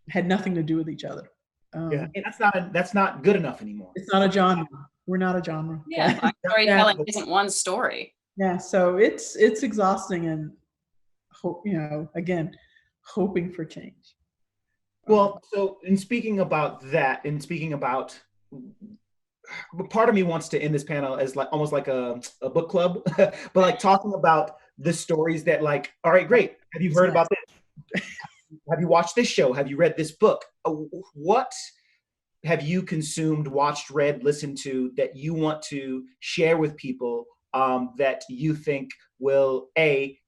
had nothing to do with each other. Yeah, and that's not good enough anymore. It's not a genre. We're not a genre. Yeah, Black storytelling isn't one story. Yeah, so it's exhausting, and again, hoping for change. Well, so in speaking about that, part of me wants to end this panel as like almost like a book club, but like talking about the stories that like, all right, great. Have you heard about this? Have you watched this show? Have you read this book? What have you consumed, watched, read, listened to that you want to share with people that you think will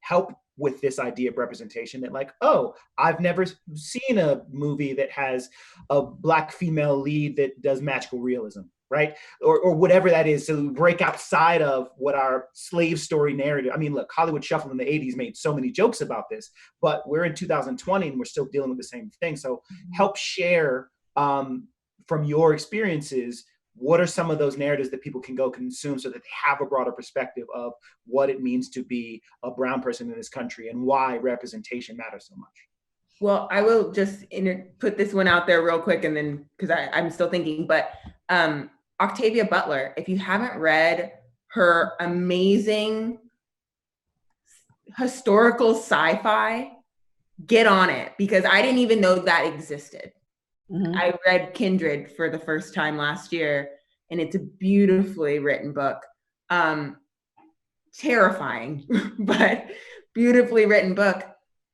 help with this idea of representation, that like, oh, I've never seen a movie that has a Black female lead that does magical realism, right? Or whatever that is, to break outside of what our slave story narrative. I mean, look, Hollywood Shuffle in the 80s made so many jokes about this, but we're in 2020 and we're still dealing with the same thing. So help share from your experiences, what are some of those narratives that people can go consume so that they have a broader perspective of what it means to be a brown person in this country and why representation matters so much? Well, I will just put this one out there real quick, and then because I'm still thinking, but Octavia Butler, if you haven't read her amazing historical sci-fi, get on it, because I didn't even know that existed. Mm-hmm. I read Kindred for the first time last year, and it's a beautifully written book. Terrifying, but beautifully written book.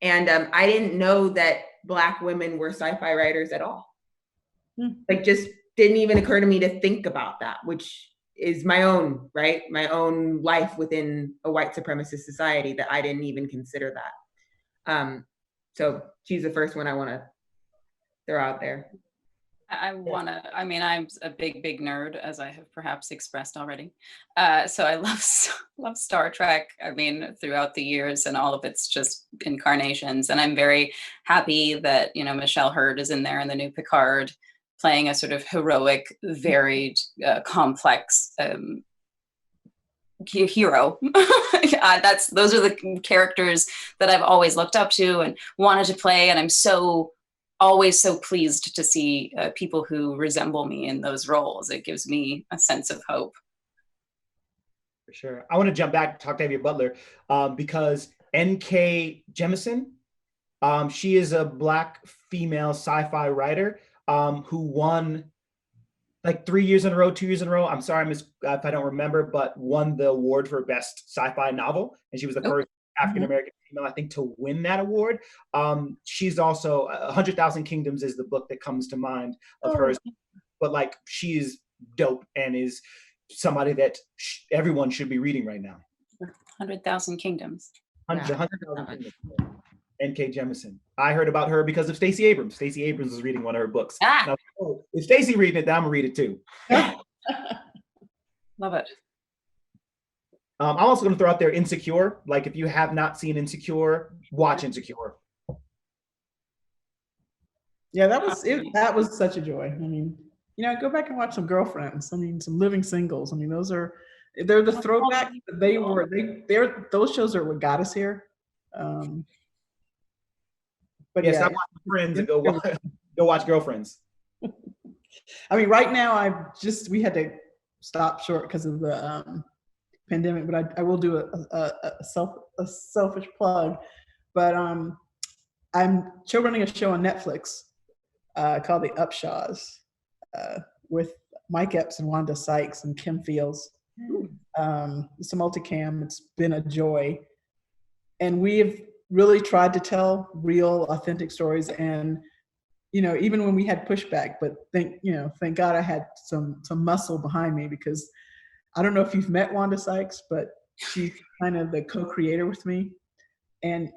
And I didn't know that Black women were sci-fi writers at all. Like, just didn't even occur to me to think about that, which is my own, right? My own life within a white supremacist society, that I didn't even consider that. So she's the first one I want to throw out there. I'm a big nerd, as I have perhaps expressed already. So I love Star Trek. I mean, throughout the years and all of its just incarnations. And I'm very happy that, Michelle Hurd is in there in the new Picard, playing a sort of heroic, varied, complex hero. Those are the characters that I've always looked up to and wanted to play. And I'm always so pleased to see people who resemble me in those roles. It gives me a sense of hope. For sure. I want to jump back to Octavia Butler because N.K. Jemisin, she is a Black female sci-fi writer who won like 2 years in a row. I'm sorry if I don't remember, but won the award for best sci-fi novel. And she was the first African-American female, I think, to win that award. She's also 100,000 Kingdoms is the book that comes to mind of hers, but like, she's dope and is somebody that everyone should be reading right now. 100,000 Kingdoms. 100,000 Kingdoms. N.K. Jemisin. I heard about her because of Stacey Abrams. Stacey Abrams was reading one of her books. Now, if Stacey reading it, then I'm gonna read it too. Love it. I'm also going to throw out there Insecure. Like, if you have not seen Insecure, watch Insecure. Yeah, that was such a joy. I mean, go back and watch some Girlfriends. I mean, some Living Singles. I mean, they're the throwbacks. Those shows are what got us here. But yeah, stop watching Friends and go watch Girlfriends. I mean, right now we had to stop short because of the pandemic, but I will do a selfish plug. But I'm running a show on Netflix called The Upshaws with Mike Epps and Wanda Sykes and Kim Fields. It's a multicam. It's been a joy. And we've really tried to tell real, authentic stories. And, you know, even when we had pushback, but thank God I had some muscle behind me, because I don't know if you've met Wanda Sykes, but she's kind of the co-creator with me. And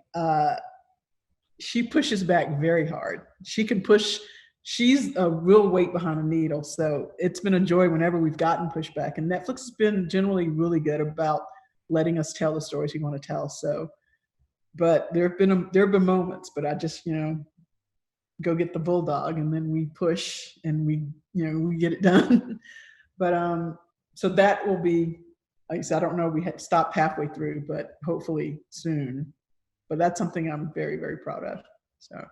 she pushes back very hard. She can push, she's a real weight behind a needle. So it's been a joy whenever we've gotten pushback. And Netflix has been generally really good about letting us tell the stories we want to tell. So, but there have been moments, but I just, you know, go get the bulldog and then we push and we get it done. But so that will be, like I said, I don't know, we had stopped halfway through, but hopefully soon. But that's something I'm very, very proud of. So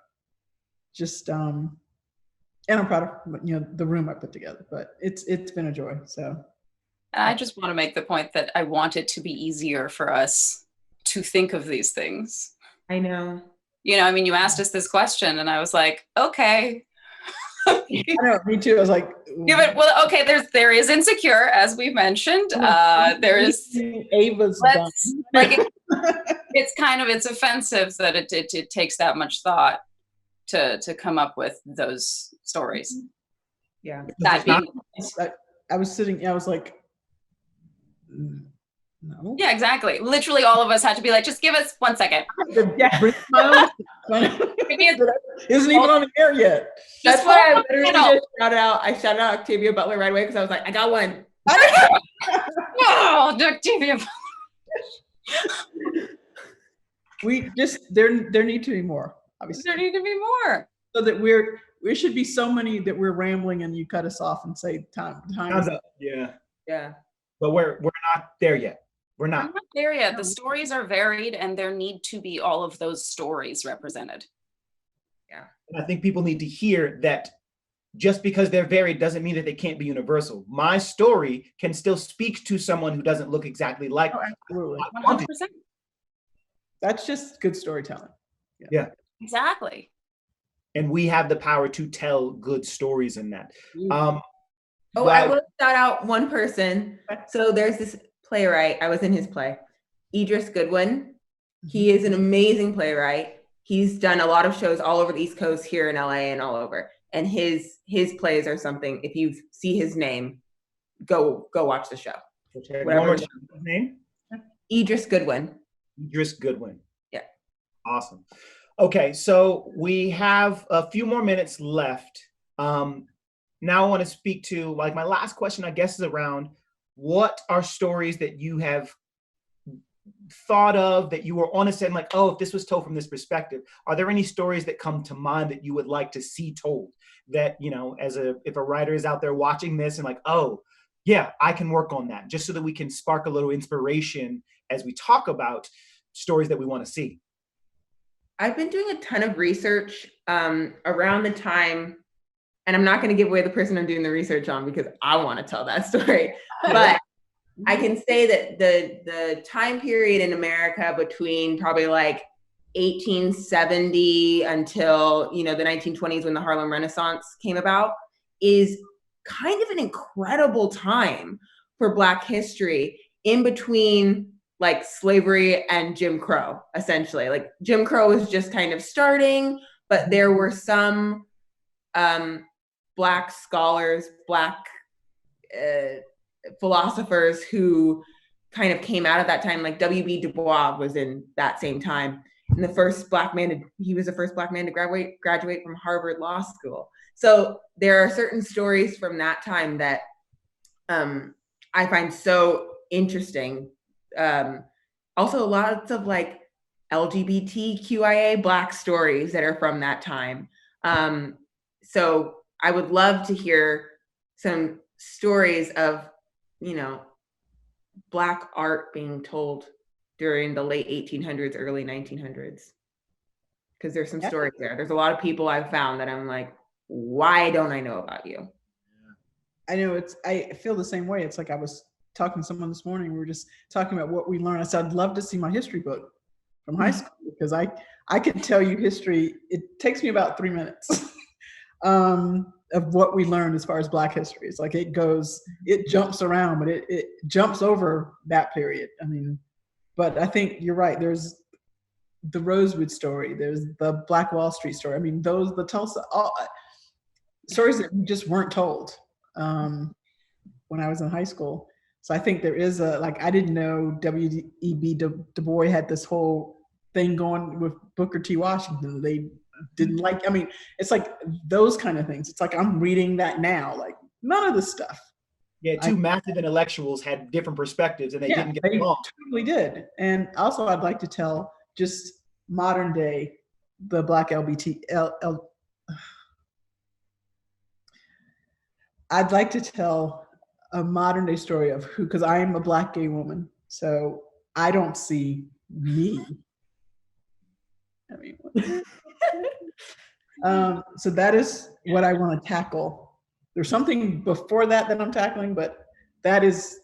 just, and I'm proud of, you know, the room I put together, but it's been a joy, so. I just want to make the point that I want it to be easier for us to think of these things. I know. You know, I mean, you asked us this question and I was like, okay. I know, me too. I was like, yeah, but well, okay, there is Insecure, as we mentioned. There is Ava's like it's offensive that it takes that much thought to come up with those stories. Yeah. That being, I was sitting, I was like, no. yeah, exactly. Literally all of us had to be like, just give us 1 second. Yeah. Isn't even on the air yet. That's why I literally just shouted out Octavia Butler right away, because I was like, I got one. Oh, Octavia. We just, there need to be more, obviously. There need to be more. So that we should be so many that we're rambling and you cut us off and say time is up. Yeah. Yeah. But we're not there yet. We're not there yet. The stories are varied and there need to be all of those stories represented. Yeah. And I think people need to hear that just because they're varied doesn't mean that they can't be universal. My story can still speak to someone who doesn't look exactly like me. Absolutely. 100%. That's just good storytelling. Yeah. Exactly. And we have the power to tell good stories in that. I will shout out one person. So there's this playwright. I was in his play, Idris Goodwin. He is an amazing playwright. He's done a lot of shows all over the East Coast, here in LA and all over. And his plays are something, if you see his name, go watch the show. Whatever his name? Idris Goodwin. Idris Goodwin. Yeah. Awesome. Okay, so we have a few more minutes left. Now I want to speak to, like, my last question, I guess, is around what are stories that you have thought of, that you were on a set and like, oh, if this was told from this perspective, are there any stories that come to mind that you would like to see told, that, you know, if a writer is out there watching this and like, oh yeah, I can work on that, just so that we can spark a little inspiration as we talk about stories that we want to see? I've been doing a ton of research around the time, and I'm not going to give away the person I'm doing the research on because I want to tell that story, but I can say that the time period in America between probably like 1870 until, you know, the 1920s, when the Harlem Renaissance came about, is kind of an incredible time for Black history, in between like slavery and Jim Crow, essentially. Like Jim Crow was just kind of starting, but there were some Black scholars, Black philosophers who kind of came out of that time, like W.B. Du Bois was in that same time. And he was the first Black man to graduate from Harvard Law School. So there are certain stories from that time that I find so interesting. Also lots of like LGBTQIA Black stories that are from that time. So I would love to hear some stories of, you know, Black art being told during the late 1800s, early 1900s. Because there's some stories there. There's a lot of people I've found that I'm like, why don't I know about you? I know, I feel the same way. It's like I was talking to someone this morning, we were just talking about what we learned. I said, I'd love to see my history book from high school, because I can tell you history, it takes me about 3 minutes. of what we learned as far as Black history. It's like it jumps around, but it jumps over that period. I mean, but I think you're right. There's the Rosewood story. There's the Black Wall Street story. I mean, the Tulsa, stories that just weren't told when I was in high school. So I think there is I didn't know W.E.B. Du Bois had this whole thing going with Booker T. Washington. They didn't like, I mean, it's like those kind of things. It's like I'm reading that now, like none of this stuff. Yeah, two massive intellectuals had different perspectives and they didn't get along. Totally did. And also I'd like to tell just modern day, the Black I'd like to tell a modern day story of who, because I am a Black gay woman, so I don't see me. I mean, so that is what I want to tackle. There's something before that I'm tackling, but that is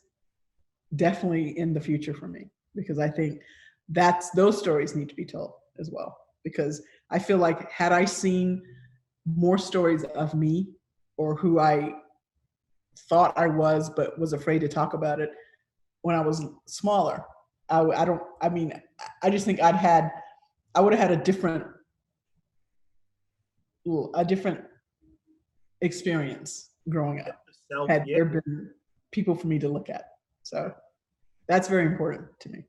definitely in the future for me, because I think those stories need to be told as well. Because I feel like had I seen more stories of me or who I thought I was, but was afraid to talk about it when I was smaller, I just think I would have had a different experience growing up had there been people for me to look at. So that's very important to me.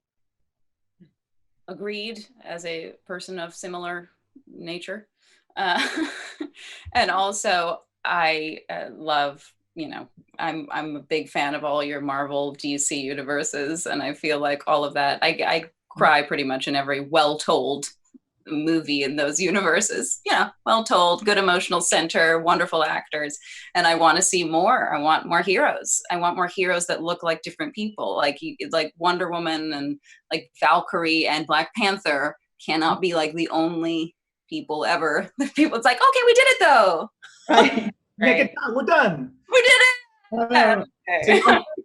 Agreed, as a person of similar nature. And also I love, I'm a big fan of all your Marvel DC universes, and I feel like all of that, I cry pretty much in every well-told movie in those universes. Well told, good emotional center, wonderful actors, and I want to see more. I want more heroes. I want more heroes that look like different people, like Wonder Woman and like Valkyrie and Black Panther cannot be like the only people ever. People, it's like, okay, we did it though. Right. Right. We're done. We did it.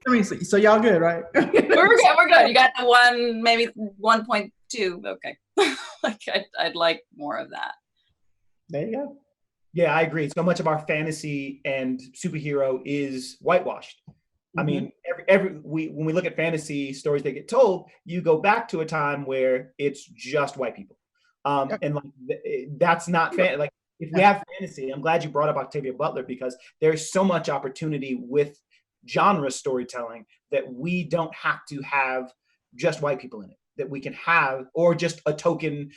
Okay. So y'all good, right? We're good. You got the one, maybe 1.2. Okay. I'd like more of that. There you go. Yeah, I agree. So much of our fantasy and superhero is whitewashed. Mm-hmm. I mean, when we look at fantasy stories that get told, you go back to a time where it's just white people, and that's not like if we have fantasy. I'm glad you brought up Octavia Butler, because there's so much opportunity with genre storytelling that we don't have to have just white people in it. That we can have, or just a token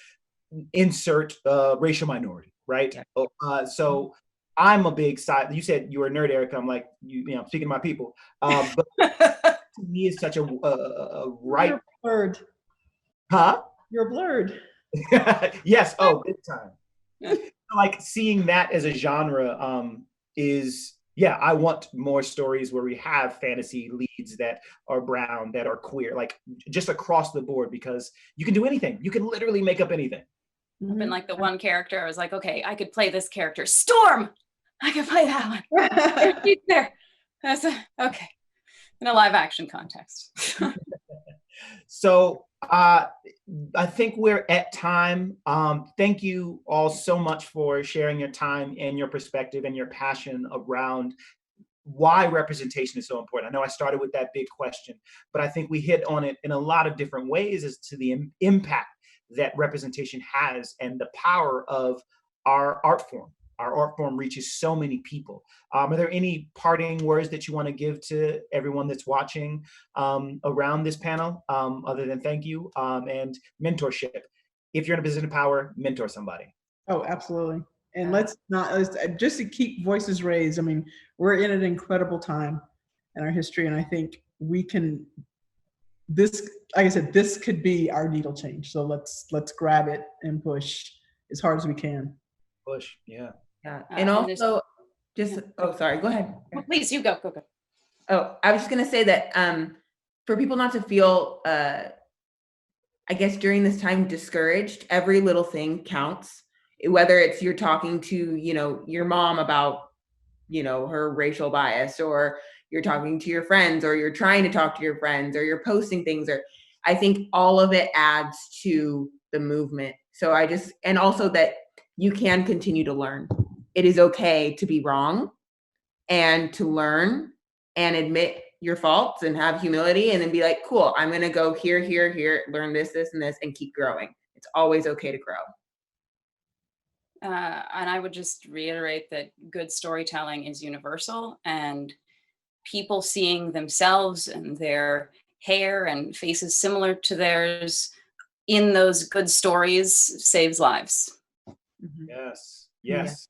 insert racial minority, right? Yeah. So I'm a big side. You said you were a nerd, Erica. I'm like, I'm speaking to my people. But to me, it's such a right. You're blurred. Huh? You're blurred. Yes. Oh, big time. Like seeing that as a genre is. Yeah, I want more stories where we have fantasy leads that are brown, that are queer, like just across the board, because you can do anything. You can literally make up anything. I've been like the one character, I was like, okay, I could play this character. Storm! I could play that one. There. That's okay. In a live action context. So I think we're at time. Thank you all so much for sharing your time and your perspective and your passion around why representation is so important. I know I started with that big question, but I think we hit on it in a lot of different ways as to the impact that representation has and the power of our art form. Our art form reaches so many people. Are there any parting words that you want to give to everyone that's watching around this panel, other than thank you and mentorship? If you're in a position of power, mentor somebody. Oh, absolutely. And let's just to keep voices raised. I mean, we're in an incredible time in our history, and I think we can. This, like I said, this could be our needle change. So let's grab it and push as hard as we can. Push, yeah. And also, sorry, go ahead. Well, please, you go. Oh, I was just gonna say that for people not to feel, I guess during this time discouraged, every little thing counts. Whether it's you're talking to, your mom about, her racial bias, or you're talking to your friends, or you're trying to talk to your friends, or you're posting things, or I think all of it adds to the movement. So and also that you can continue to learn. it is okay to be wrong and to learn and admit your faults and have humility and then be like, cool, I'm going to go here, learn this, and this, and keep growing. It's always okay to grow. And I would just reiterate that good storytelling is universal, and people seeing themselves and their hair and faces similar to theirs in those good stories saves lives. Yes. Yes.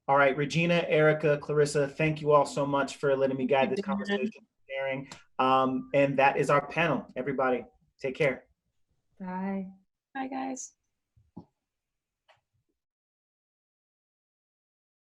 All right, Regina, Erica, Clarissa, thank you all so much for letting me guide this conversation, sharing. And that is our panel. Everybody, take care. Bye. Bye, guys.